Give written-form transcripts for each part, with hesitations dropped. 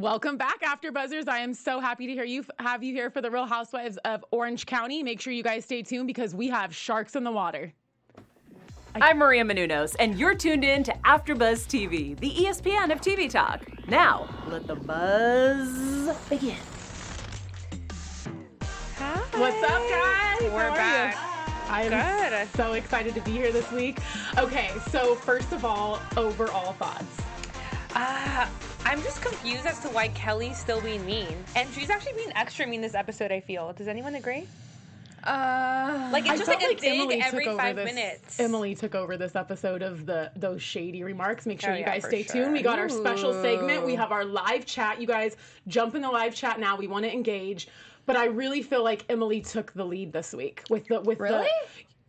Welcome back, After Buzzers. I am so happy to have you here for the Real Housewives of Orange County. Make sure you guys stay tuned because we have sharks in the water. I'm Maria Menounos, and you're tuned in to AfterBuzz TV, the ESPN of TV talk. Now, let the buzz begin. Hi. What's up, guys? We're back. I'm so excited to be here this week. Okay, so first of all, overall thoughts. I'm just confused as to why Kelly's still being mean. And she's actually being extra mean this episode, I feel. Does anyone agree? Like, it's just like a dig every 5 minutes. Emily took over this episode of those shady remarks. Make sure you guys stay sure. tuned. We got our special segment. We have our live chat. You guys jump in the live chat now. We want to engage. But I really feel like Emily took the lead this week with Really?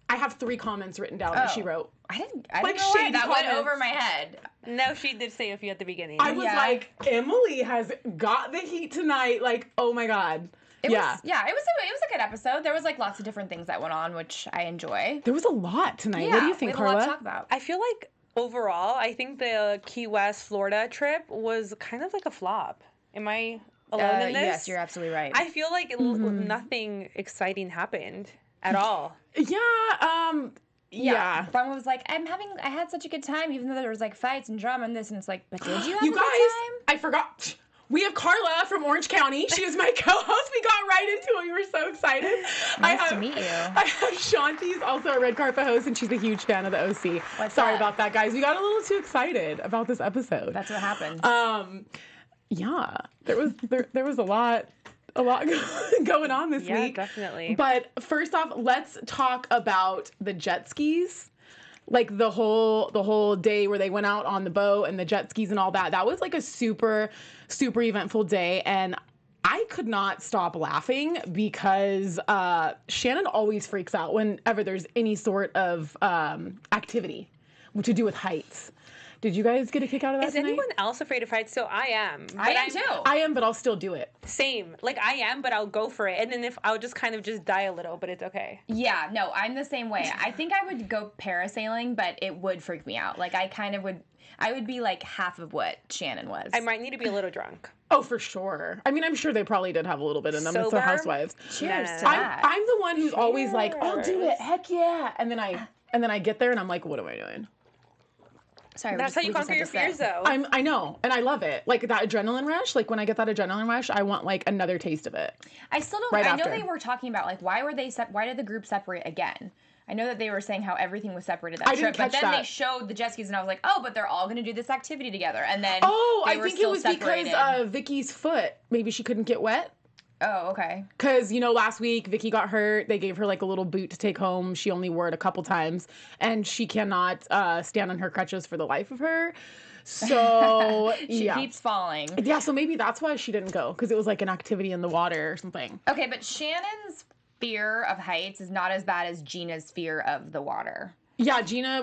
I have 3 comments written down that she wrote. I didn't Like know why shady that went comments. over my head. No, she did say a few at the beginning. I was like, Emily has got the heat tonight. Like, oh my God. It was a good episode. There was like lots of different things that went on, which I enjoy. There was a lot tonight. Yeah, What do you think, we have a lot Carla? to talk about. I feel like overall, I think the Key West, Florida trip was kind of like a flop. Am I alone in this? Yes, you're absolutely right. I feel like nothing exciting happened at all. Yeah. Bum was like, I had such a good time, even though there was like fights and drama and this, and it's like, but did you have You a guys, good time? I forgot. We have Carla from Orange County. She is my co-host. We got right into it. We were so excited. Nice to meet you. I have Shanti's also a red carpet host, and she's a huge fan of the OC. Sorry about that, guys. We got a little too excited about this episode. That's what happened. Yeah, there was a lot going on this week. Yeah, definitely. But first off, let's talk about the jet skis. Like the whole day where they went out on the boat and the jet skis and all that. That was like a super, super eventful day. And I could not stop laughing because Shannon always freaks out whenever there's any sort of activity to do with heights. Did you guys get a kick out of that Is tonight? anyone else afraid of heights? So I am. I am too. I am, but I'll still do it. Same. Like I am, but I'll go for it. And then if I'll just kind of just die a little, but it's okay. Yeah, no, I'm the same way. I think I would go parasailing, but it would freak me out. Like I would be like half of what Shannon was. I might need to be a little drunk. Oh, for sure. I mean, I'm sure they probably did have a little bit in them. It's the Sober? housewives. Cheers to I'm that. the one who's always like, I'll do it. Heck yeah. And then I get there and I'm like, what am I doing? Sorry, That's how you conquer your fears, though. I know, and I love it. Like that adrenaline rush. Like when I get that adrenaline rush, I want like another taste of it. I still don't. Right I know after. they were talking about like why did the group separate again? I know that they were saying how everything was separated that I trip, didn't but catch then that. they showed the jet skis, and I was like, oh, but they're all going to do this activity together, and then I were think it still was separated. because Vicky's foot. Maybe she couldn't get wet. Oh, okay. Because, last week Vicky got hurt. They gave her like a little boot to take home. She only wore it a couple times. And she cannot stand on her crutches for the life of her. So, She keeps falling. Yeah, so maybe that's why she didn't go. Because it was like an activity in the water or something. Okay, but Shannon's fear of heights is not as bad as Gina's fear of the water. Yeah, Gina,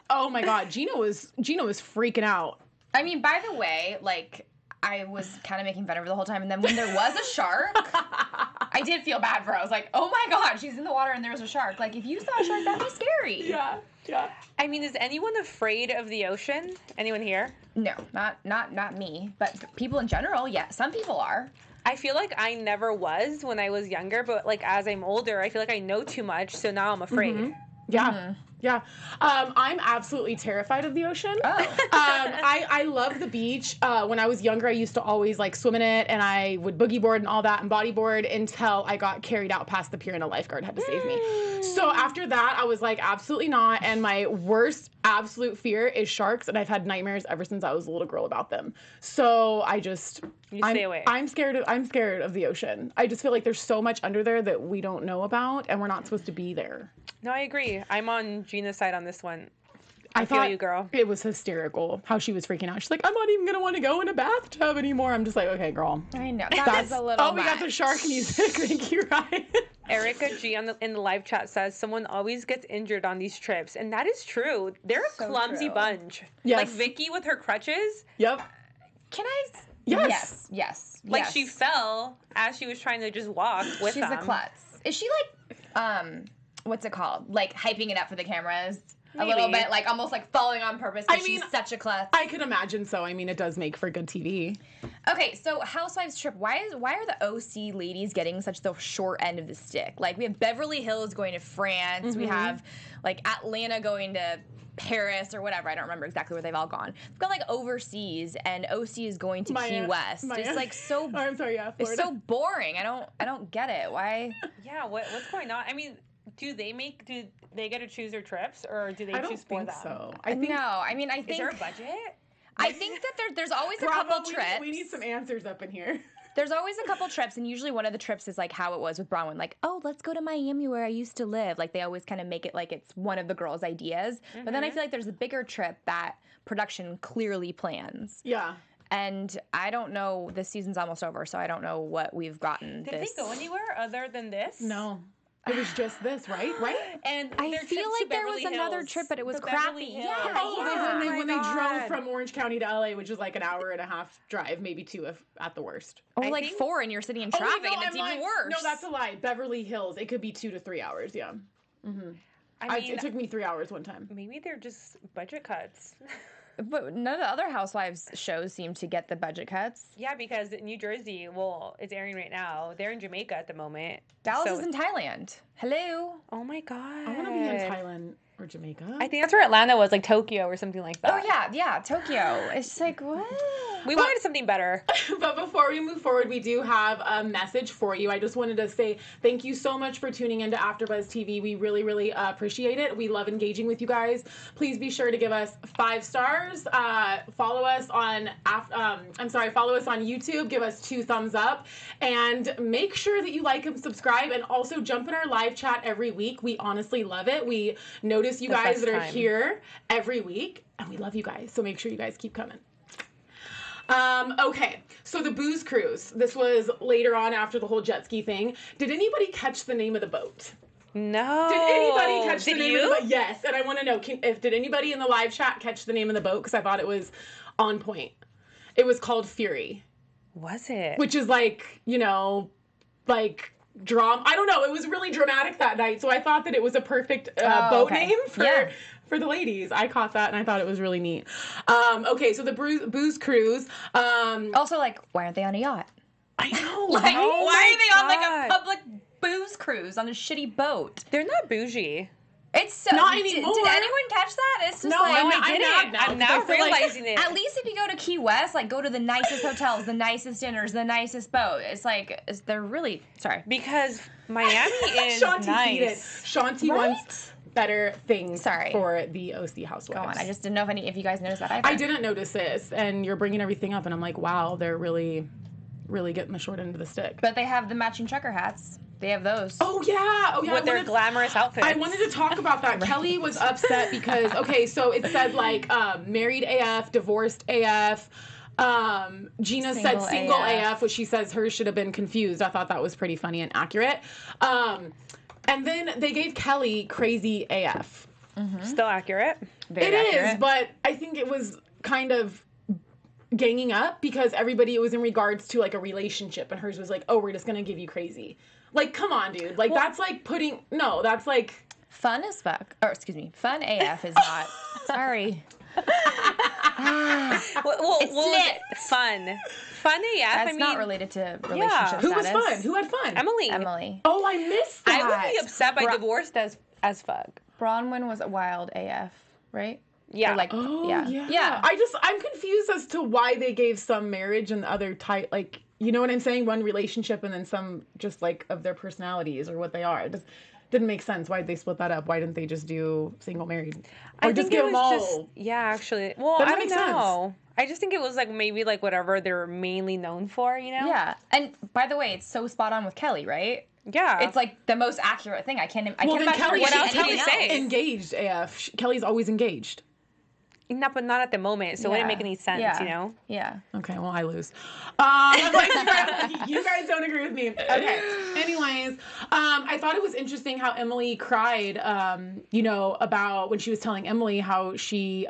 oh my God, Gina was freaking out. I mean, by the way, like, I was kind of making fun of her the whole time, and then when there was a shark, I did feel bad for her. I was like, oh my God, she's in the water and there's a shark. Like, if you saw a shark, that'd be scary. Yeah. I mean, is anyone afraid of the ocean? Anyone here? No, not me, but people in general, yeah, some people are. I feel like I never was when I was younger, but like as I'm older, I feel like I know too much, so now I'm afraid. Yeah. Yeah. I'm absolutely terrified of the ocean. Oh. I love the beach. When I was younger, I used to always like swim in it, and I would boogie board and all that and bodyboard until I got carried out past the pier and a lifeguard had to save me. So after that, I was like, absolutely not. And my worst absolute fear is sharks, and I've had nightmares ever since I was a little girl about them. So I just... stay away. I'm scared of the ocean. I just feel like there's so much under there that we don't know about, and we're not supposed to be there. No, I agree. I'm on Gina's side on this one. I feel thought you, girl. It was hysterical how she was freaking out. She's like, I'm not even going to want to go in a bathtub anymore. I'm just like, okay, girl. I know. That's a little we got the shark music. Thank you, Ryan. Erica G in the live chat says someone always gets injured on these trips, and that is true. They're a clumsy bunch. Yes. Like Vicky with her crutches. Yep. Can I? Yes. Yes. Like she fell as she was trying to just walk with She's them. a klutz. Is she like, what's it called? Like hyping it up for the cameras? a little bit, like almost like falling on purpose because she's such a klutz. I could imagine so. I mean, it does make for good TV. Okay, so Housewives trip. Why are the OC ladies getting such the short end of the stick? Like, we have Beverly Hills going to France. We have like Atlanta going to Paris or whatever. I don't remember exactly where they've all gone. We've got like overseas, and OC is going to Key West. It's like so. Oh, I'm sorry, yeah, Florida. It's so boring. I don't get it. Why? Yeah, what's going on? I mean, do they get to choose their trips, or do they choose for them? So. I think Is there a budget? I think that there's always a couple trips. We need some answers up in here. There's always a couple trips, and usually one of the trips is like how it was with Bronwyn. Like, oh, let's go to Miami where I used to live. Like, they always kind of make it like it's one of the girls' ideas. But then I feel like there's a bigger trip that production clearly plans. Yeah. And I don't know, this season's almost over, so I don't know what we've gotten. Did they go anywhere other than this? No. It was just this, right? And I feel like there was another trip, but it was crappy. When they drove from Orange County to LA, which is like an hour and a half drive, maybe 2 at the worst. Or like 4 and you're sitting in traffic, and it's even worse. No, that's a lie. Beverly Hills, it could be 2 to 3 hours. Yeah. I mean, it took me 3 hours one time. Maybe they're just budget cuts. But none of the other Housewives shows seem to get the budget cuts. Yeah, because New Jersey, it's airing right now. They're in Jamaica at the moment. Dallas is in Thailand. Hello. Oh my God. I want to be in Thailand or Jamaica. I think that's where Atlanta was, like Tokyo or something like that. Oh yeah, Tokyo. It's like, what? We wanted something better. But before we move forward, we do have a message for you. I just wanted to say thank you so much for tuning into AfterBuzz TV. We really, really appreciate it. We love engaging with you guys. Please be sure to give us 5 stars. Follow us on YouTube. Give us 2 thumbs up, and make sure that you like and subscribe. And also jump in our live chat every week. We honestly love it. We notice you guys that are here every week, and we love you guys. So make sure you guys keep coming. Okay, so the booze cruise. This was later on after the whole jet ski thing. Did anybody catch the name of the boat? No. Did anybody catch the name of the boat? Yes, and I want to know, did anybody in the live chat catch the name of the boat? Because I thought it was on point. It was called Fury. Was it? Which is like, like drama. I don't know. It was really dramatic that night, so I thought that it was a perfect boat name for the ladies. I caught that, and I thought it was really neat. Okay, so the booze cruise. Also, like, why aren't they on a yacht? I know. Like, why are they on like a public booze cruise on a shitty boat? They're not bougie. It's so not anymore. Did anyone catch that? It's just I'm now realizing it. At least if you go to Key West, like, go to the nicest hotels, the nicest dinners, the nicest boat. It's like they're really because Miami is Shanti nice. Shanti wants better things for the OC Housewives. Go on. I just didn't know if you guys noticed that either. I didn't notice this, and you're bringing everything up, and I'm like, wow, they're really, really getting the short end of the stick. But they have the matching trucker hats. They have those. Oh yeah. With their glamorous outfits. I wanted to talk about that. Kelly was upset because so it said like married AF, divorced AF. Gina said single AF, which she says hers should have been confused. I thought that was pretty funny and accurate. And then they gave Kelly crazy AF. Still accurate. Very accurate. Is, but I think it was kind of ganging up because it was in regards to like a relationship, and hers was like, oh, we're just gonna give you crazy. Like, come on, dude. Like, that's like that's like fun as fuck. Or excuse me, fun AF is not. Sorry. Well, fun AF. That's not related to relationship status. Who was fun? Who had fun? Emily. Oh, I missed that. I would be upset by divorced as fuck. Bronwyn was a wild AF, right? Yeah. Or like, yeah. I'm confused as to why they gave some marriage and the other type, like, you know what I'm saying? One relationship and then some just like of their personalities or what they are. It just didn't make sense. Why did they split that up? Why didn't they just do single married? Or just give them all? Actually. Well, I don't know. I just think it was like maybe like whatever they're mainly known for, you know? Yeah. And by the way, it's so spot on with Kelly, right? Yeah. It's like the most accurate thing. I can't imagine what else Kelly's engaged AF. Kelly's always engaged. But not at the moment, so it wouldn't make any sense, you know? Yeah. Okay, well, I lose. You guys don't agree with me. Okay. Anyways, I thought it was interesting how Emily cried, about when she was telling Emily how she,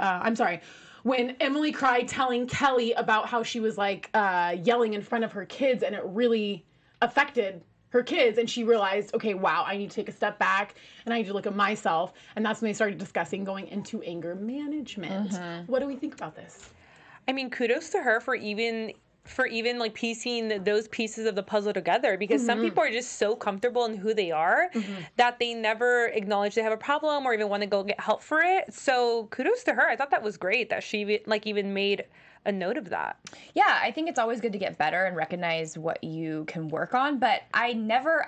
when Emily cried telling Kelly about how she was, like, yelling in front of her kids, and it really affected her kids, and she realized, okay, wow, I need to take a step back and I need to look at myself. And that's when they started discussing going into anger management. What do we think about this? I mean, kudos to her for even like piecing those pieces of the puzzle together, because some people are just so comfortable in who they are that they never acknowledge they have a problem or even want to go get help for it. So kudos to her. I thought that was great that she like even made a note of that. Yeah, I think it's always good to get better and recognize what you can work on. But I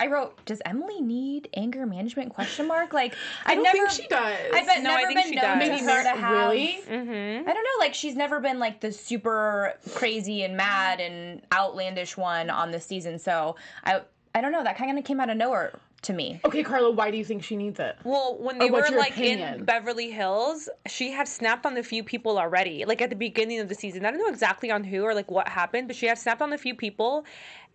wrote, does Emily need anger management ? Like, I don't think she does. I've never been known Maybe her to have. Really? I don't know. Like, she's never been like the super crazy and mad and outlandish one on this season. So I don't know. That kind of came out of nowhere to me. Okay, Carla, why do you think she needs it? Well, when they were like in Beverly Hills, she had snapped on a few people already, like at the beginning of the season. I don't know exactly on who or like what happened, but she had snapped on a few people.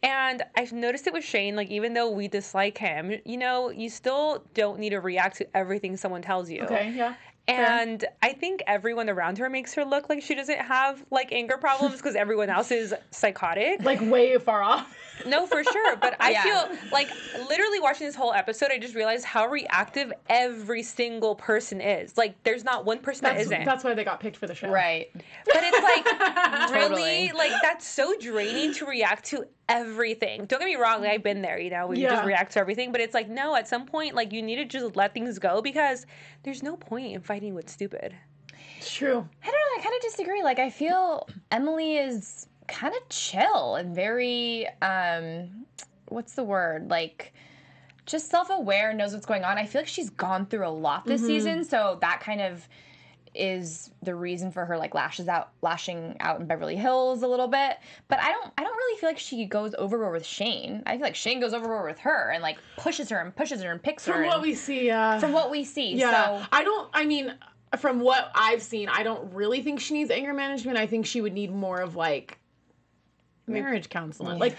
And I've noticed it with Shane, like even though we dislike him, you know, you still don't need to react to everything someone tells you. Okay, yeah. And I think everyone around her makes her look like she doesn't have like anger problems because everyone else is psychotic. Like way far off. No, for sure. But I feel like literally watching this whole episode, I just realized how reactive every single person is. Like there's not one person that isn't. That's why they got picked for the show. Right. But it's like really like that's so draining to react to everything. Don't get me wrong, like, I've been there, you know, where you just react to everything. But it's like, no, at some point, like you need to just let things go because there's no point in fighting with stupid. It's true. I don't know. I kind of disagree. Like I feel Emily is kind of chill and very what's the word, like just self-aware, knows what's going on. I feel like she's gone through a lot this season, so that kind of is the reason for her like lashing out in Beverly Hills a little bit. But I don't really feel like she goes overboard with Shane. I feel like Shane goes overboard with her and like pushes her and picks her. From what we see, From what we see. Yeah. So from what I've seen, I don't really think she needs anger management. I think she would need more of like marriage counseling. Like,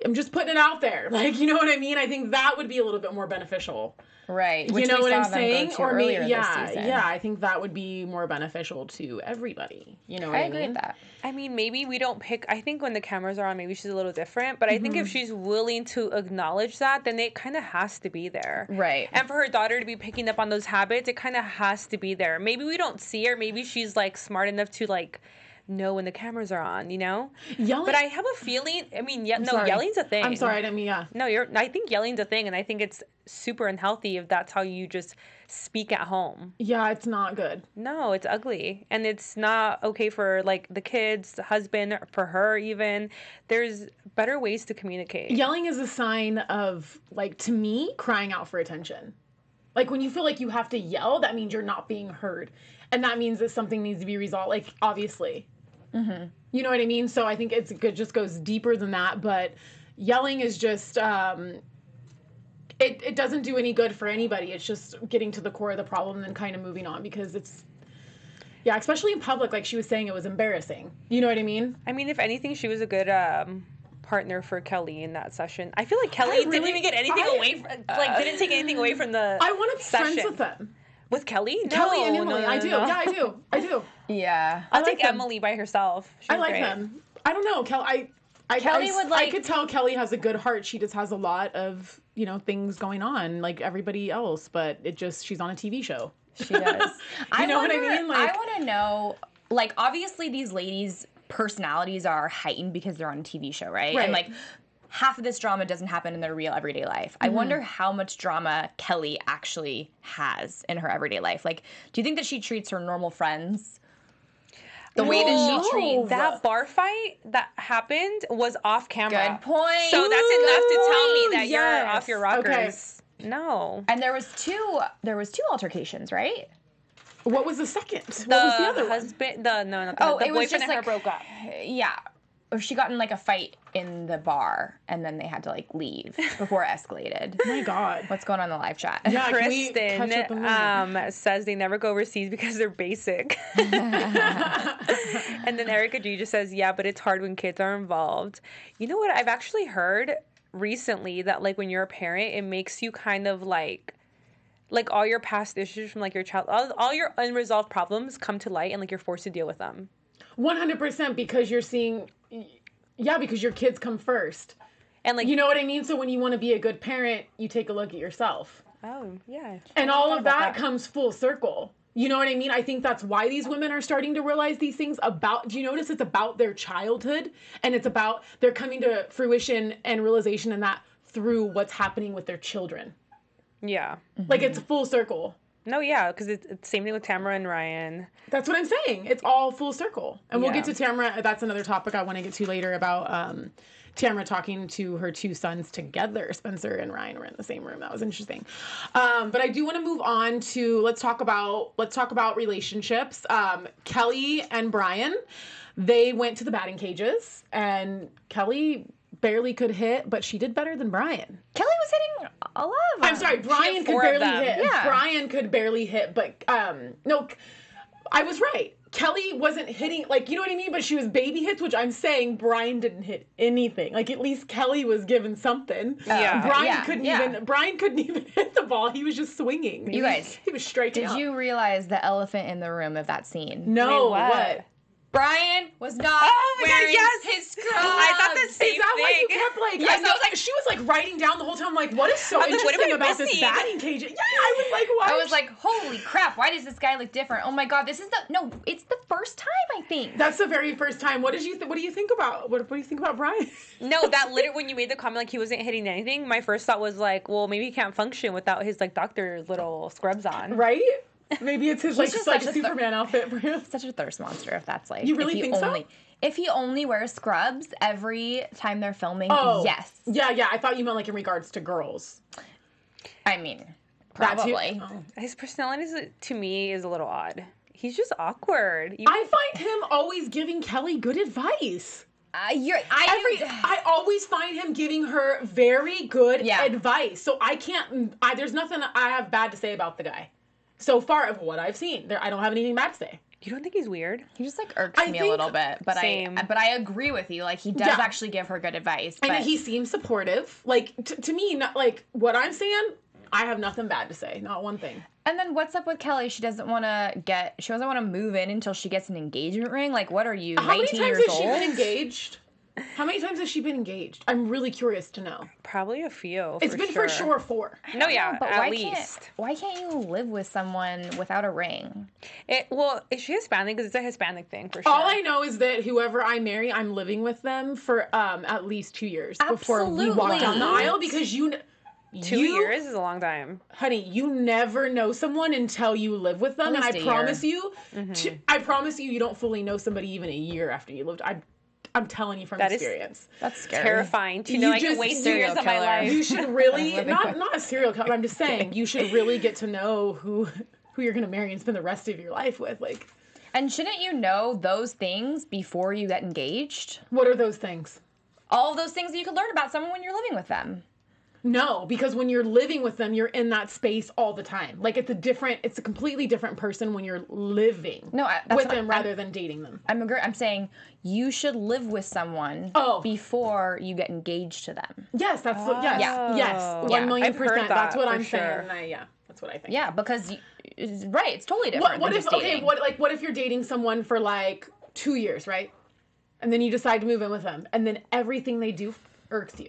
I'm just putting it out there. Like, you know what I mean? I think that would be a little bit more beneficial. Right. You know what I'm saying? Or maybe, I think that would be more beneficial to everybody. You know what I mean? I agree with that. I mean, maybe we don't pick, I think when the cameras are on, maybe she's a little different, but I think if she's willing to acknowledge that, then it kind of has to be there. Right. And for her daughter to be picking up on those habits, it kind of has to be there. Maybe we don't see her. Maybe she's like smart enough to like know when the cameras are on, you know? Yelling. But I have a feeling, I mean, yelling's a thing. I'm sorry, I didn't mean, No, I think yelling's a thing, and I think it's super unhealthy if that's how you just speak at home. Yeah, it's not good. No, it's ugly. And it's not okay for, like, the kids, the husband, for her even. There's better ways to communicate. Yelling is a sign of, like, to me, crying out for attention. Like, when you feel like you have to yell, that means you're not being heard. And that means that something needs to be resolved, like, obviously. You know what I mean? So I think it just goes deeper than that. But yelling is just, it doesn't do any good for anybody. It's just getting to the core of the problem and then kind of moving on, because it's, especially in public, like she was saying, it was embarrassing. You know what I mean? I mean, if anything, she was a good partner for Kelly in that session. I feel like Kelly didn't even get anything away from, didn't take anything away from the I want to be session. friends with them. With Kelly? Kelly and Emily. No. I do. Yeah, I do. Yeah. I'll take Emily by herself. I like them. I don't know. Kelly would like. I could tell Kelly has a good heart. She just has a lot of, things going on like everybody else, but she's on a TV show. She does. You know what I mean? Like, I want to know, like, obviously these ladies' personalities are heightened because they're on a TV show, right? And like, half of this drama doesn't happen in their real everyday life. I wonder how much drama Kelly actually has in her everyday life. Like, do you think that she treats her normal friends the way that she treats? That bar fight that happened was off camera. Good point. So that's enough to tell me that you're off your rockers. Okay. No. And there was two altercations, right? What was the second? What was the other husband? The it was boyfriend just and her broke up. Yeah. Or she got in like a fight in the bar and then they had to like leave before it escalated. Oh my God. What's going on in the live chat? Yeah, Kristen says they never go overseas because they're basic. And then Erica G just says, yeah, but it's hard when kids are involved. You know what? I've actually heard recently that like when you're a parent, it makes you kind of like all your past issues from like your child, all your unresolved problems come to light and like you're forced to deal with them. 100%, because you're seeing, because your kids come first. And like, you know what I mean? So when you want to be a good parent, you take a look at yourself. oh yeah. And all of that comes full circle. You know what I mean? I think that's why these women are starting to realize these things about, do you notice it's about their childhood, and it's about, they're coming to fruition and realization in that through what's happening with their children. Yeah. Like, it's full circle. No, yeah, because it's the same thing with Tamara and Ryan. That's what I'm saying. It's all full circle. And we'll Yeah. get to Tamara. That's another topic I want to get to later about Tamara talking to her two sons together. Spencer and Ryan were in the same room. That was interesting. But I do want to move on to, let's talk about relationships. Kelly and Brian, they went to the batting cages, and Kelly barely could hit, but she did better than Brian. Kelly was hitting a lot of them. I'm sorry, Brian could 4 of barely them. hit. Yeah. Brian could barely hit, but no, I was right. Kelly wasn't hitting, like, you know what I mean? But she was baby hits, which I'm saying Brian didn't hit anything. Like, at least Kelly was given something. Yeah. Brian couldn't even hit the ball. He was just swinging. You guys, he was striking Did out. you realize the elephant in the room of that scene? No, Wait, what? Brian was not Oh my God, wearing yes! his scrubs. I thought the same Is that why you thing. kept like? Yes, I know, like she was like writing down the whole time. Like, what is so I was like, what am interesting I about this missing? batting cage? Yeah, I was like, what? I was like, holy crap, why does this guy look different? Oh my God, this is it's the first time, I think. That's the very first time. What did you? What do you think about? What do you think about Brian? No, that literally, when you made the comment like he wasn't hitting anything, my first thought was like, well, maybe he can't function without his like doctor little scrubs on. Right? Maybe it's his like just like such a Superman outfit for him. Such a thirst monster if that's like. You really if he think so? only, If he only wears scrubs every time they're filming, Oh, yes. Yeah. I thought you meant like in regards to girls. I mean, That too? probably. Oh. His personality to me is a little odd. He's just awkward. I find him always giving Kelly good advice. I always find him giving her very good advice. So I can't. There's nothing I have bad to say about the guy. So far of what I've seen, I don't have anything bad to say. You don't think he's weird? He just like irks me a little bit, but Same. I agree with you. Like he does actually give her good advice, And but he seems supportive. Like to me, not like what I'm saying. I have nothing bad to say. Not one thing. And then what's up with Kelly? She doesn't want to move in until she gets an engagement ring. Like, what are you? How many 19 times years has she old? been engaged? How many times has she been engaged? I'm really curious to know. Probably a few. It's been for sure 4. No, yeah, But at why least. why can't you live with someone without a ring? Well, is she Hispanic? Because it's a Hispanic thing for sure. All I know is that whoever I marry, I'm living with them for at least 2 years before we walk down the aisle, because 2 years is a long time. Honey, you never know someone until you live with them, and I promise you, you don't fully know somebody even a year after you lived. I'm telling you from experience. That's scary. Terrifying to know I can waste 2 years of my life. You should really not a serial killer. I'm just saying you should really get to know who you're gonna marry and spend the rest of your life with. Like, And shouldn't you know those things before you get engaged? what are those things? All of those things that you could learn about someone when you're living with them. No, because when you're living with them, you're in that space all the time. Like it's a completely different person when you're living with them rather than dating them. I'm saying you should live with someone before you get engaged to them. Yes, that's what. Yes, yes, 1,000,000%. That's what I'm saying. And that's what I think. Yeah, because it's totally different. What if you're dating someone for like 2 years, right? And then you decide to move in with them, and then everything they do irks you.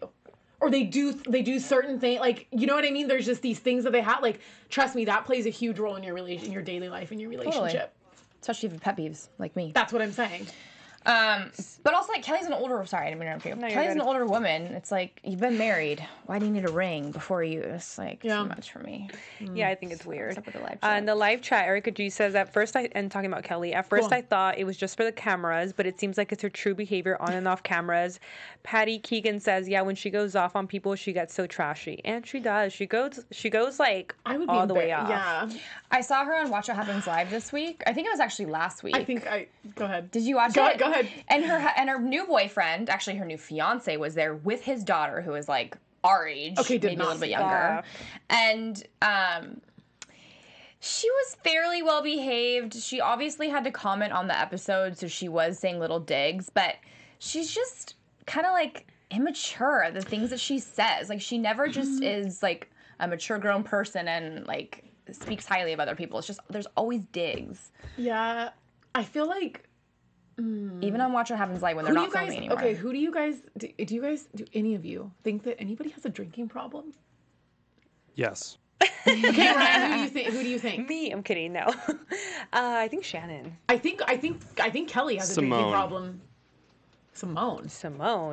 Or they do certain things, like, you know what I mean? There's just these things that they have. Like, trust me, that plays a huge role in your your daily life and your relationship. Especially if you have pet peeves like me. That's what I'm saying. But also, like, Kelly's an older. Sorry, I didn't mean to interrupt you. No, Kelly's an older woman. It's like, you've been married. Why do you need a ring before you? It's like too much for me. Yeah, I think it's weird. What's up with the live chat? In the live chat, Erica G says, and talking about Kelly, at first I thought it was just for the cameras, but it seems like it's her true behavior on and off cameras. Patty Keegan says, yeah, when she goes off on people, she gets so trashy. And she does. She goes like all the way off. Yeah. I saw her on Watch What Happens Live this week. I think it was actually last week. Go ahead. Did you watch it? Go ahead. And her new boyfriend, actually her new fiance, was there with his daughter, who is like our age, maybe a little bit younger. And she was fairly well behaved. She obviously had to comment on the episode, so she was saying little digs, but she's just kind of like immature at the things that she says. Like, she never just is like a mature grown person and like speaks highly of other people. It's just there's always digs. Yeah. I feel like Even on Watch What Happens Live when they're not filming anymore. Okay, who do you guys, do any of you think that anybody has a drinking problem? Yes. Okay, Ryan, who do you think? Me, I'm kidding, no. I think Shannon. I think Kelly has a drinking problem. Simone.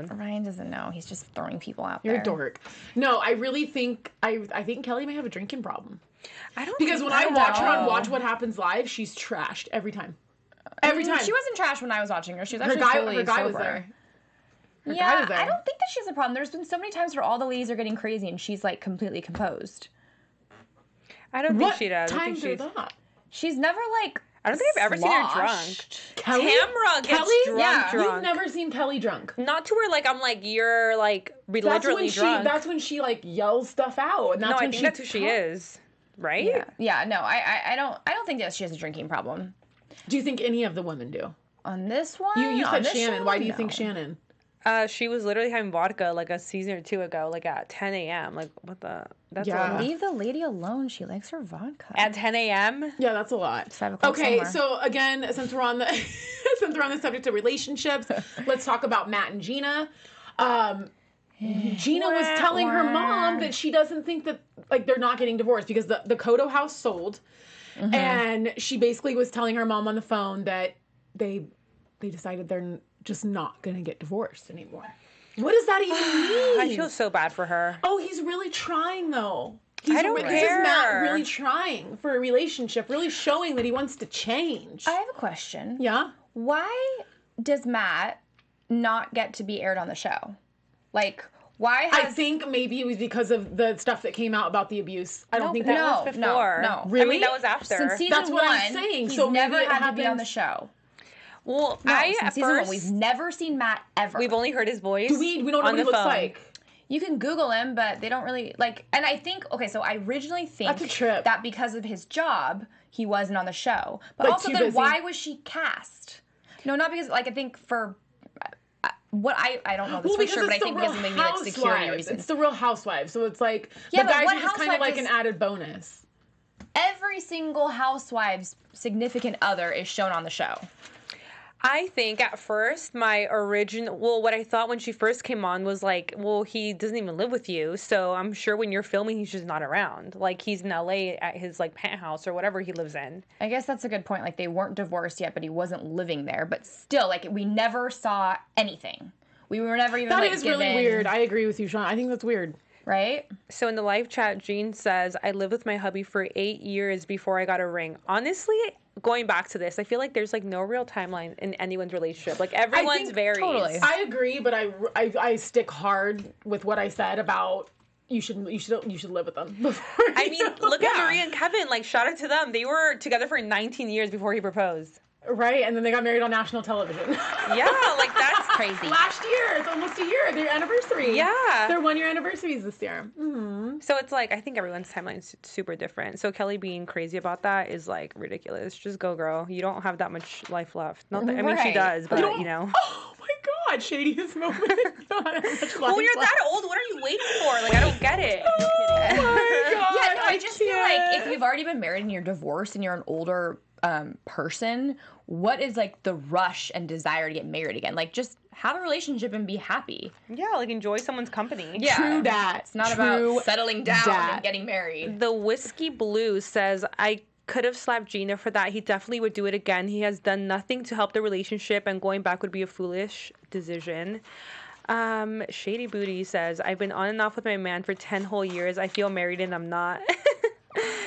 Ryan doesn't know. He's just throwing people out You're there. a dork. No, I really think, I think Kelly may have a drinking problem. I don't Because when I watch her on Watch What Happens Live, she's trashed every time. Every time. She wasn't trash when I was watching her. She was actually her guy sober. was there. Yeah, I don't think that she has a problem. There's been so many times where all the ladies are getting crazy and she's like completely composed. I don't think she does. What times are that? She's never like. I don't think I've ever seen her drunk. Kelly? Tamra gets drunk. Yeah. You've never seen Kelly drunk. Not to where like I'm like you're like literally drunk. That's when she like yells stuff out. And that's no, when I think that's who she is, right? Yeah. No, I don't think that she has a drinking problem. Do you think any of the women do? On this one, You said Shannon. Show? Why do you think Shannon? She was literally having vodka like a season or two ago, like at 10 a.m. Like what the? That's a lot. Leave the lady alone. She likes her vodka. At 10 a.m. Yeah, that's a lot. 5 o'clock Okay, somewhere. so again, since we're on the subject of relationships, let's talk about Matt and Gina. Gina was telling her mom that she doesn't think that like they're not getting divorced because the Cotto house sold, and she basically was telling her mom on the phone that they decided they're just not gonna get divorced anymore. What does that even mean? I feel so bad for her. Oh, he's really trying though. I don't This is care. Matt really trying for a relationship, really showing that he wants to change. I have a question. Yeah. Why does Matt not get to be aired on the show? Like, why has... I think maybe it was because of the stuff that came out about the abuse. I don't think that that was was before. No. Really? I mean, that was after. Since season That's what one, I'm saying. he's So maybe never it had to be on happened- the show. Well, No, I since at season one, first we've never seen Matt ever. we've only heard his voice. we don't know on what he the looks phone. like. You can Google him, but they don't really like. And I think so. I originally think That's a trip. that because of his job, he wasn't on the show. But Like, also, too then busy. why was she cast? No, not because I think for what I don't know this for sure, but I think because of maybe like security reasons. It's the Real Housewives, so it's like Yeah, the but guys what are just kind of housewife like an is- added bonus. Every single housewive's significant other is shown on the show. I think at first what I thought when she first came on was like, well, he doesn't even live with you, so I'm sure when you're filming, he's just not around. Like he's in LA at his like penthouse or whatever he lives in. I guess that's a good point. Like they weren't divorced yet, but he wasn't living there. But still, like we never saw anything. We were never even. That like, is really given- weird. I agree with you, Sean. I think that's weird. right? So in the live chat, Jean says, I lived with my hubby for 8 years before I got a ring. Honestly, going back to this, I feel like there's like no real timeline in anyone's relationship. Like everyone's varies. totally. I agree, but I stick hard with what I said about you should live with them before. I mean, look at Maria and Kevin. Like, shout out to them. They were together for 19 years before he proposed. Right, and then they got married on national television. Yeah, like that's Crazy. Last year, it's almost a year. Their anniversary. Yeah. Their 1 year anniversaries this year. Mm-hmm. So it's like, I think everyone's timeline is super different. So Kelly being crazy about that is like ridiculous. Just go, girl. You don't have that much life left. Not that, I mean, she Right. does, but you know. Oh my God, shadiest moment. Well, when you're that old, what are you waiting for? Like, I don't get it. Oh my God. Yeah, no, I just feel like if can't. you've already been married and you're divorced and you're an older person, what is like the rush and desire to get married again? Like, just have a relationship and be happy. Yeah, like enjoy someone's company. Yeah, True dat. It's not True about settling down dat. and getting married. The Whiskey Blue says, I could have slapped Gina for that. He definitely would do it again. He has done nothing to help the relationship, and going back would be a foolish decision. Shady Booty says, I've been on and off with my man for 10 whole years. I feel married and I'm not.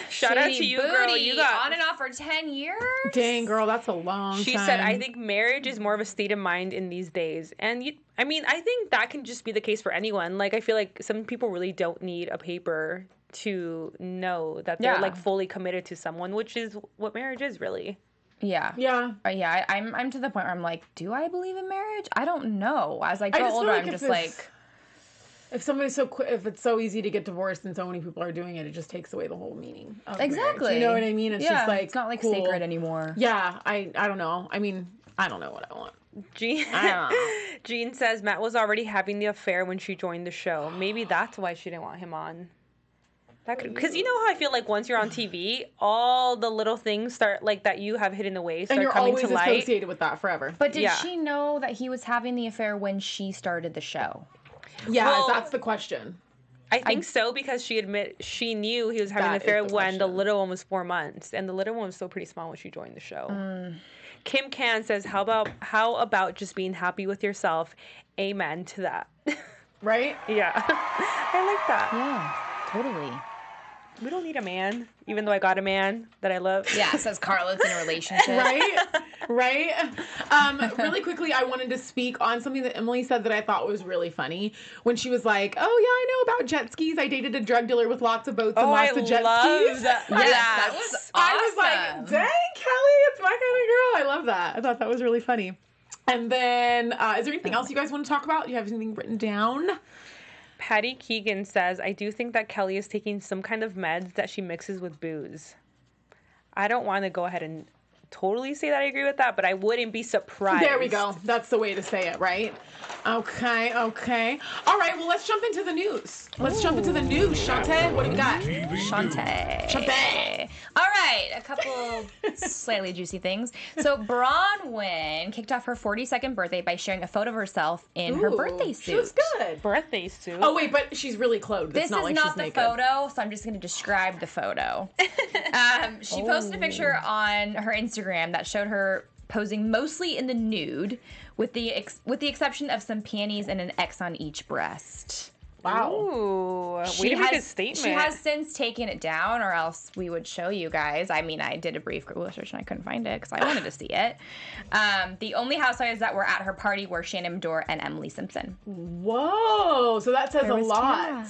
Shout out to you, girl. You got on and off for 10 years. Dang, girl, that's a long time. She said, I think marriage is more of a state of mind in these days. And I mean, I think that can just be the case for anyone. Like, I feel like some people really don't need a paper to know that they're like fully committed to someone, which is what marriage is really. Yeah. Yeah. Yeah, I'm to the point where I'm like, do I believe in marriage? I don't know. As I grow just feel older, like I'm if just it's- like, If somebody's if it's so easy to get divorced and so many people are doing it, it just takes away the whole meaning of marriage. exactly. You know what I mean? It's just like it's not like cool. sacred anymore. Yeah, I don't know. I mean, I don't know what I want. Jean, I don't know. Jean says Matt was already having the affair when she joined the show. Maybe that's why she didn't want him on. Because you know how I feel like once you're on TV, all the little things start like that you have hidden away start and you're coming always to light. associated with that forever. But did she know that he was having the affair when she started the show? Yeah, Well, that's the question. I think so because she knew he was having an affair when the little one was 4 months, and the little one was still pretty small when she joined the show. Kim Can says, "How about just being happy with yourself?" Amen to that. Right? Yeah, I like that. Yeah, totally. We don't need a man, even though I got a man that I love. Yeah, says Carla's in a relationship. Right? Really quickly, I wanted to speak on something that Emily said that I thought was really funny when she was like, "Oh yeah, I know about jet skis. I dated a drug dealer with lots of boats and lots of jet skis." Yes, that was awesome. I was like, "Dang, Kelly, it's my kind of girl." I love that. I thought that was really funny. And then, is there anything else you guys want to talk about? Do you have anything written down? Patty Keegan says, "I do think that Kelly is taking some kind of meds that she mixes with booze." I don't want to go ahead and totally say that I agree with that, but I wouldn't be surprised. There we go. That's the way to say it, right? Okay. All right, well, let's jump into the news. Let's jump into the news. Shantae, what do we got? Shantae. All right, a couple slightly juicy things. So Bronwyn kicked off her 42nd birthday by sharing a photo of herself in her birthday suit. She looks good. Birthday suit. Oh, wait, but she's really clothed. This it's not is like not she's the naked. photo, so I'm just going to describe the photo. She posted a picture on her Instagram that showed her posing mostly in the nude, with the exception of some panties and an X on each breast. Wow. Ooh, way to make a statement. She has since taken it down, or else we would show you guys. I mean, I did a brief Google search and I couldn't find it because I wanted to see it. The only housewives that were at her party were Shannon Beador and Emily Simpson. Whoa, so that says a lot. Tamra.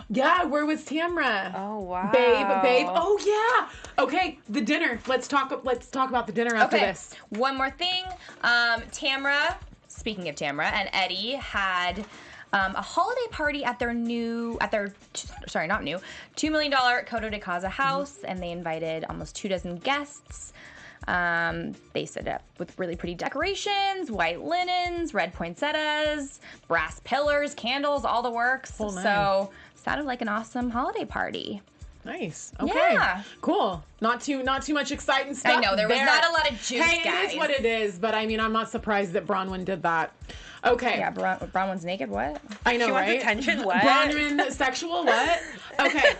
Yeah, where was Tamra? Oh wow, Babe. Oh yeah. Okay, the dinner. Let's talk about the dinner after this. One more thing. Tamra, speaking of Tamra, and Eddie had a holiday party at their $2 million Coto de Casa house, and they invited almost 24 guests. They set it up with really pretty decorations, white linens, red poinsettias, brass pillars, candles, all the works. Oh, nice. So sounded like an awesome holiday party. Nice. Okay. Yeah. Cool. Not too much exciting stuff. I know there was not a lot of juice, Hey, guys. it is what it is, but I mean, I'm not surprised that Bronwyn did that. Okay. Yeah, Bronwyn's naked. What? I know, She right? wants attention. What? Bronwyn sexual. What? Okay.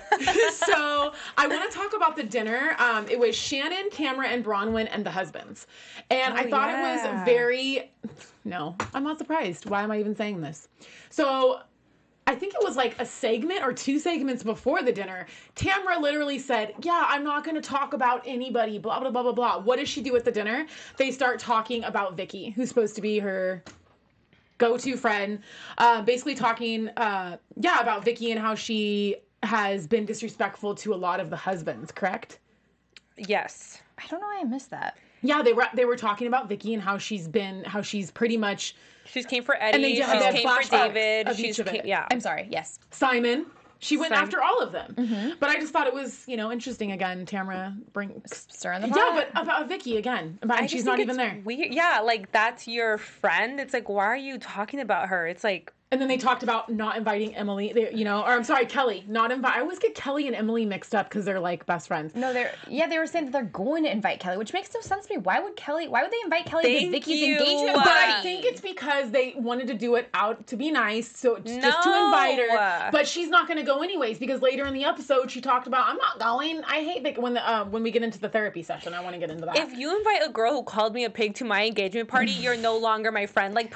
So I want to talk about the dinner. It was Shannon, Tamra, and Bronwyn, and the husbands. And I thought it was very. No, I'm not surprised. Why am I even saying this? So I think it was like a segment or 2 segments before the dinner. Tamra literally said, "Yeah, I'm not going to talk about anybody, blah, blah, blah, blah, blah." What does she do at the dinner? They start talking about Vicky, who's supposed to be her go-to friend. Basically talking, about Vicky and how she has been disrespectful to a lot of the husbands, correct? Yes. I don't know why I missed that. Yeah, they were talking about Vicky and how she's pretty much. She's came for Eddie. And they She's had came for flashbacks David. of She's each of it. yeah. I'm sorry. Yes. Simon. She went after all of them. Mm-hmm. But I just thought it was, interesting again. Tamra brings. Stirring the pot. Yeah, but about Vicky again. And she's not even there. Weird. Yeah, like that's your friend. It's like, why are you talking about her? It's like. And then they talked about not inviting Emily, Kelly. I always get Kelly and Emily mixed up because they're like best friends. No, they were saying that they're going to invite Kelly, which makes no sense to me. Why would they invite Kelly to Vicky's engagement But party? I think it's because they wanted to do it out to be nice, so just to invite her. But she's not going to go anyways because later in the episode she talked about, "I'm not going. I hate Vicky." When we get into the therapy session, I want to get into that. If you invite a girl who called me a pig to my engagement party, you're no longer my friend. Like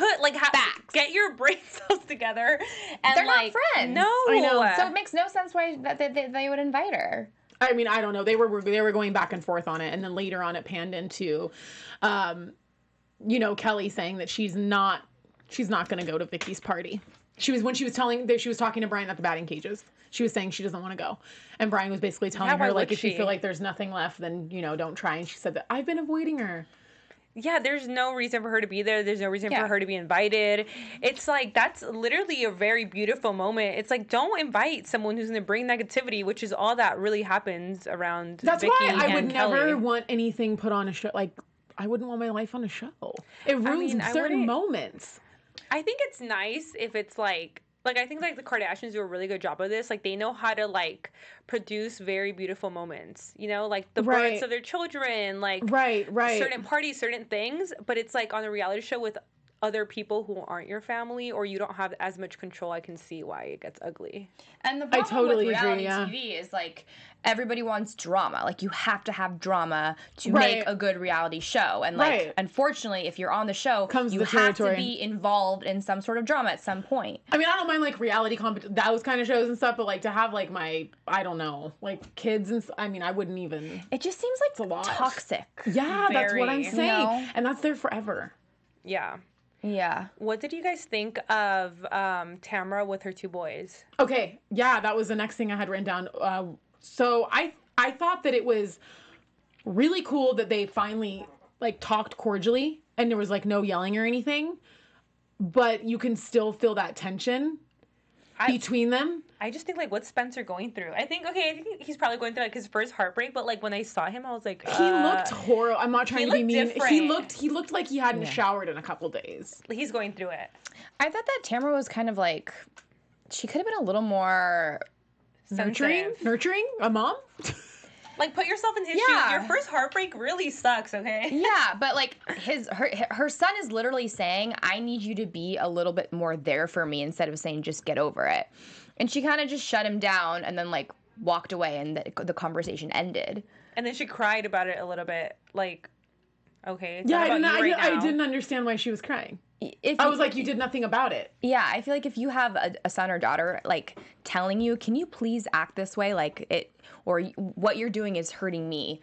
get your brain cells together. And They're not friends. No, I know. So it makes no sense why that they would invite her. I mean, I don't know. They were going back and forth on it, and then later on it panned into, Kelly saying that she's not going to go to Vicky's party. She was talking to Brian at the batting cages. She was saying she doesn't want to go, and Brian was basically telling her like, if you feel like there's nothing left, then don't try. And she said that I've been avoiding her. Yeah, there's no reason for her to be there. There's no reason for her to be invited. It's like, that's literally a very beautiful moment. It's like, don't invite someone who's going to bring negativity, which is all that really happens around That's Vicky why I would and Kelly. never want anything put on a show. Like, I wouldn't want my life on a show. It ruins certain moments. I think it's nice if it's like Like, I think, like, the Kardashians do a really good job of this. Like, they know how to, like, produce very beautiful moments. You know? Like, the births of their children. Like, certain parties, certain things. But it's, like, on a reality show with other people who aren't your family or you don't have as much control, I can see why it gets ugly. And the problem with reality TV is, like, everybody wants drama. Like, you have to have drama to make a good reality show. And, like, unfortunately, if you're on the show, you have to be involved in some sort of drama at some point. I mean, I don't mind, like, reality those kind of shows and stuff, but, like, to have, like, I don't know, like, kids and I mean, I wouldn't even. It just seems like it's a lot. Toxic. Yeah, that's what I'm saying. You know? And that's there forever. Yeah. Yeah. What did you guys think of Tamra with her 2 boys? Okay. Yeah, that was the next thing I had written down. So I thought that it was really cool that they finally, like, talked cordially and there was, like, no yelling or anything. But you can still feel that tension between them. I just think, like, what's Spencer going through? I think he's probably going through, like, his first heartbreak, but, like, when I saw him, I was like, He looked horrible. I'm not trying to be mean. Different. He looked like he hadn't showered in a couple days. He's going through it. I thought that Tamra was kind of, like, she could have been a little more nurturing? A mom? Like, put yourself in his shoes. Your first heartbreak really sucks, okay? Yeah, but, like, her son is literally saying, I need you to be a little bit more there for me instead of saying, just get over it. And she kind of just shut him down and then, like, walked away and the conversation ended. And then she cried about it a little bit. Like, okay. Yeah, I didn't understand why she was crying. I was like, you did nothing about it. Yeah, I feel like if you have a son or daughter, like, telling you, can you please act this way? Like, or what you're doing is hurting me.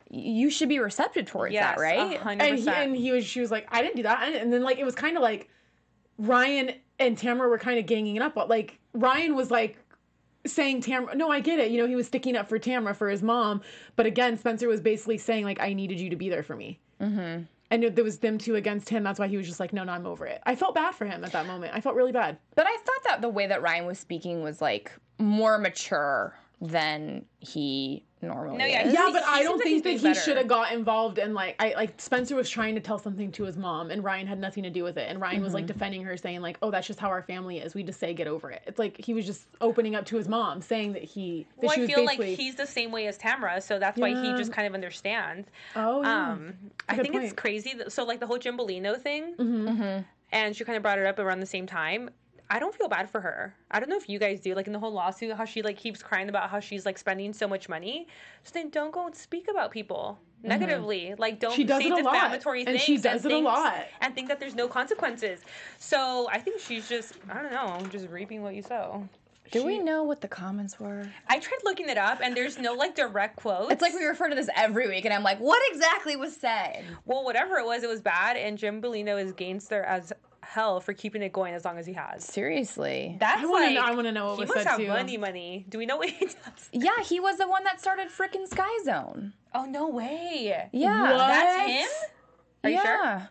You should be receptive towards that, right? 100%. And she was like, I didn't do that. And then, like, it was kind of like Ryan and Tamra were kind of ganging it up. But, like, Ryan was, like, saying Tamra, no, I get it. You know, he was sticking up for Tamra, for his mom. But again, Spencer was basically saying, like, I needed you to be there for me. Mm-hmm. And there was them 2 against him. That's why he was just like, no, I'm over it. I felt bad for him at that moment. I felt really bad. But I thought that the way that Ryan was speaking was, like, more mature than he normally is. Yeah, but I don't think that he should have got involved in, like, Spencer was trying to tell something to his mom and Ryan had nothing to do with it. And Ryan was, like, defending her, saying, like, oh, that's just how our family is. We just say get over it. It's like he was just opening up to his mom, saying that she was feel like he's the same way as Tamra, so that's why he just kind of understands. Oh, yeah. I think it's crazy. So, like, the whole Jim Bellino thing, and she kind of brought it up around the same time. I don't feel bad for her. I don't know if you guys do. Like, in the whole lawsuit, how she, like, keeps crying about how she's, like, spending so much money. So then don't go and speak about people negatively. Like, don't say defamatory things. And she does it a lot. And think that there's no consequences. So I think she's just, I don't know, just reaping what you sow. Do we know what the comments were? I tried looking it up, and there's no, like, direct quotes. It's like we refer to this every week, and I'm like, what exactly was said? Well, whatever it was bad, and Jim Bellino is gangster as hell for keeping it going as long as he has. Seriously. That's I want to know what was said, too. He must have money. Do we know what he does? Yeah, he was the one that started frickin' Sky Zone. Oh, no way. Yeah. What? That's him? Are you sure?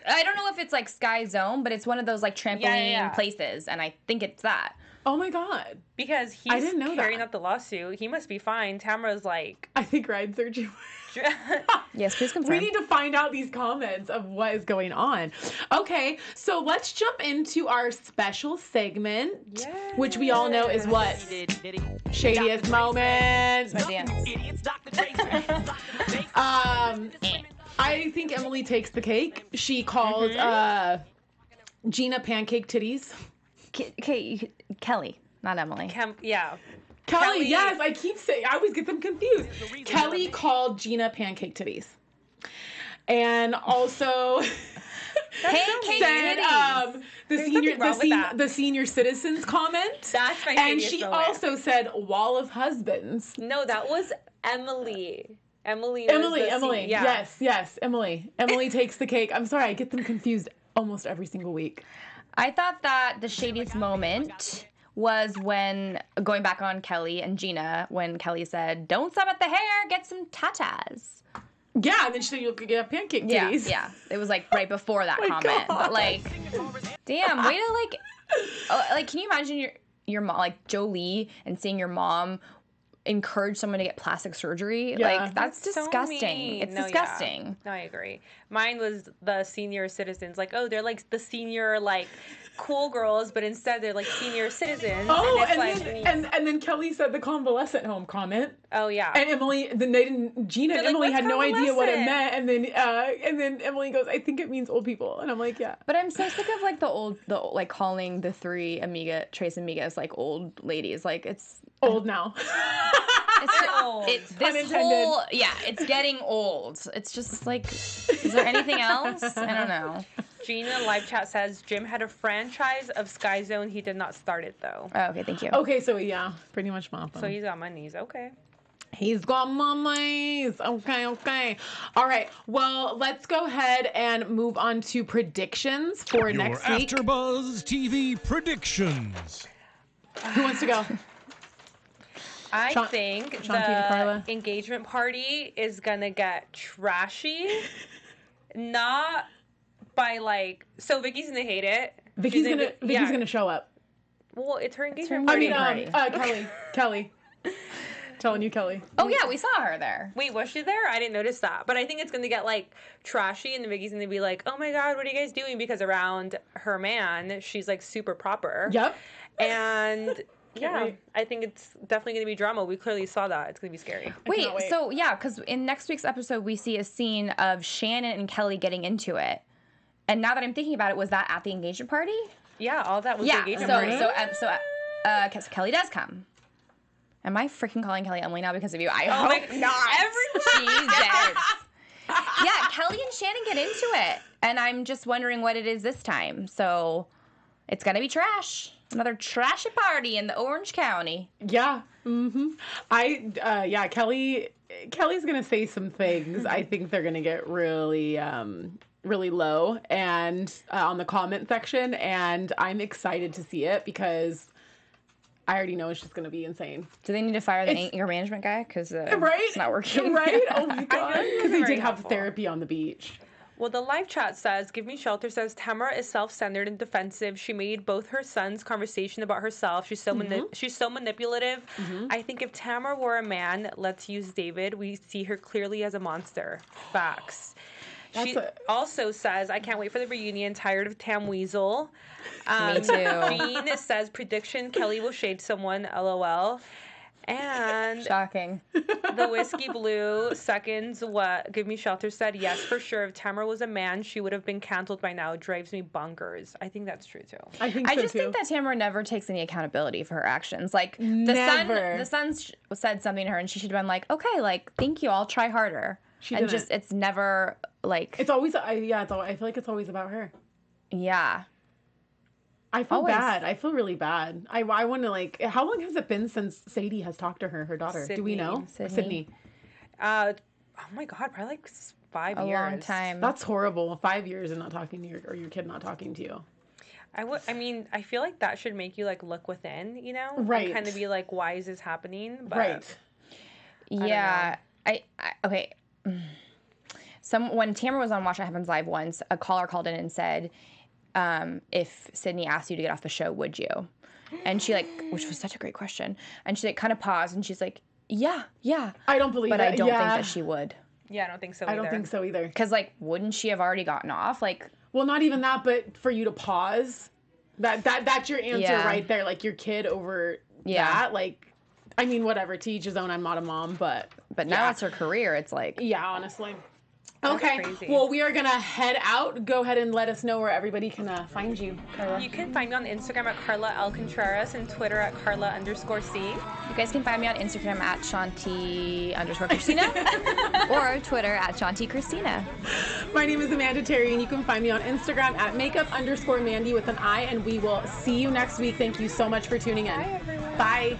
I don't know if it's, like, Sky Zone, but it's one of those, like, trampoline places, and I think it's that. Oh my God. Because he's carrying out the lawsuit. He must be fine. Tamra's like... I think Ryan's searching. Yes, please confirm. We need to find out these comments of what is going on. Okay, so let's jump into our special segment, which we all know is what? Shadiest Moments. My dance. I think Emily takes the cake. She called Gina pancake titties. Kelly, not Emily. Kelly, yes, I keep saying, I always get them confused. Kelly called Gina pancake titties. And also said the senior citizens comment. That's my And she also said wall of husbands. No, that was Emily. Emily. Yes, Emily. Emily takes the cake. I'm sorry, I get them confused almost every single week. I thought that the shadiest moment was when, going back on Kelly and Gina, when Kelly said, don't stop at the hair, get some tatas. Yeah, and then she said you could get pancake titties. Yeah. It was, like, right before that comment. God. But, like, damn, way to, like, can you imagine your mom, like, Jolie, and seeing your mom encourage someone to get plastic surgery? Yeah. Like, that's disgusting. So it's disgusting. No, I agree. Mine was the senior citizens. Like, oh, they're like the senior, like, cool girls, but instead they're like senior citizens. Oh, and then Kelly said the convalescent home comment. Oh yeah. And Gina and Emily had no idea what it meant, and then Emily goes, "I think it means old people," and I'm like, "Yeah." But I'm so sick of like the calling the three Tres Amigas like old ladies. Like it's old now. It's getting old. It's just like, is there anything else? I don't know. Gina in the live chat says Jim had a franchise of Sky Zone. He did not start it though. Oh, okay, thank you. Okay, so yeah, pretty much mom. So he's on my knees. Okay. He's got my knees. Okay. All right. Well, let's go ahead and move on to predictions for next week. AfterBuzz TV predictions. Who wants to go? I think the engagement party is gonna get trashy. Not by like, so Vicky's gonna hate it. Vicky's gonna show up. Well, it's her engagement party. Kelly. Telling you, Kelly. Oh yeah, we saw her there. Wait, was she there? I didn't notice that. But I think it's gonna get like trashy, and then Vicky's gonna be like, "Oh my God, what are you guys doing?" Because around her man, she's like super proper. Yep. And yeah, I think it's definitely going to be drama. We clearly saw that. It's going to be scary. Wait, so yeah, because in next week's episode, we see a scene of Shannon and Kelly getting into it. And now that I'm thinking about it, was that at the engagement party? Yeah, all that was the engagement party. So Kelly does come. Am I freaking calling Kelly Emily now because of you? I hope not. Jesus. Yeah, Kelly and Shannon get into it. And I'm just wondering what it is this time. So it's going to be trash. Another trashy party in the Orange County. Yeah. Mm-hmm. Kelly's gonna say some things. I think they're gonna get really low and on the comment section, and I'm excited to see it because I already know it's just gonna be insane. Do they need to fire the anger management guy? Because right? It's not working. Right? Oh my God. Because they did have therapy on the beach. Well, the live chat says, Give Me Shelter says, Tamara is self-centered and defensive. She made both her sons' conversation about herself. She's so manipulative. Mm-hmm. I think if Tamara were a man, let's use David, we see her clearly as a monster. Facts. She also says, I can't wait for the reunion. Tired of Tam Weasel. Me too. Jean says, prediction, Kelly will shade someone, LOL. And shocking. The Whiskey Blue seconds what Give Me Shelter said. Yes, for sure. If Tamara was a man, she would have been canceled by now. It drives me bonkers. I think that's true too. I think that Tamara never takes any accountability for her actions. Like the son said something to her, and she should have been like, okay, like thank you, I'll try harder. It's never like. It's always I feel like it's always about her. Yeah. I feel bad. I feel really bad. I want to like. How long has it been since Sadie has talked to her daughter? Sydney. Do we know? Sydney. Oh my God, probably like 5 years. A long time. That's horrible. 5 years and not talking to your kid not talking to you. I feel like that should make you like look within, you know? Right. And kind of be like, why is this happening? But right. Yeah. Okay. When Tamara was on Watch What Happens Live once, a caller called in and said, if Sydney asked you to get off the show, would you? And she which was such a great question. And she kind of paused and she's like, yeah. I don't believe But I don't think that she would. Yeah, I don't think so either. I don't think so either. Because wouldn't she have already gotten off? Well, not even that, but for you to pause, that's your answer right there. Like your kid over that. Like, I mean, whatever. To each his own. I'm not a mom, but now it's her career. It's like honestly. That's okay. Crazy. Well, we are gonna head out. Go ahead and let us know where everybody can find you, Carla. You can find me on Instagram at Carla L. Contreras and Twitter at Carla_C. You guys can find me on Instagram at Shanti_Christina or Twitter at Shanti Christina. My name is Amanda Terry, and you can find me on Instagram at makeup_Mandy with an I, and we will see you next week. Thank you so much for tuning in. Bye, everyone. Bye.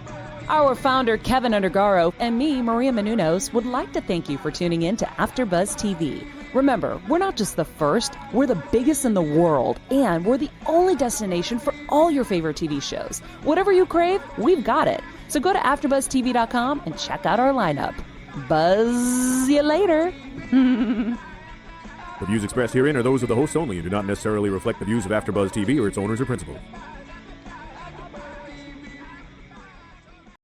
Our founder, Kevin Undergaro, and me, Maria Menounos, would like to thank you for tuning in to AfterBuzz TV. Remember, we're not just the first, we're the biggest in the world, and we're the only destination for all your favorite TV shows. Whatever you crave, we've got it. So go to AfterBuzzTV.com and check out our lineup. Buzz you later. The views expressed herein are those of the hosts only and do not necessarily reflect the views of AfterBuzz TV or its owners or principals.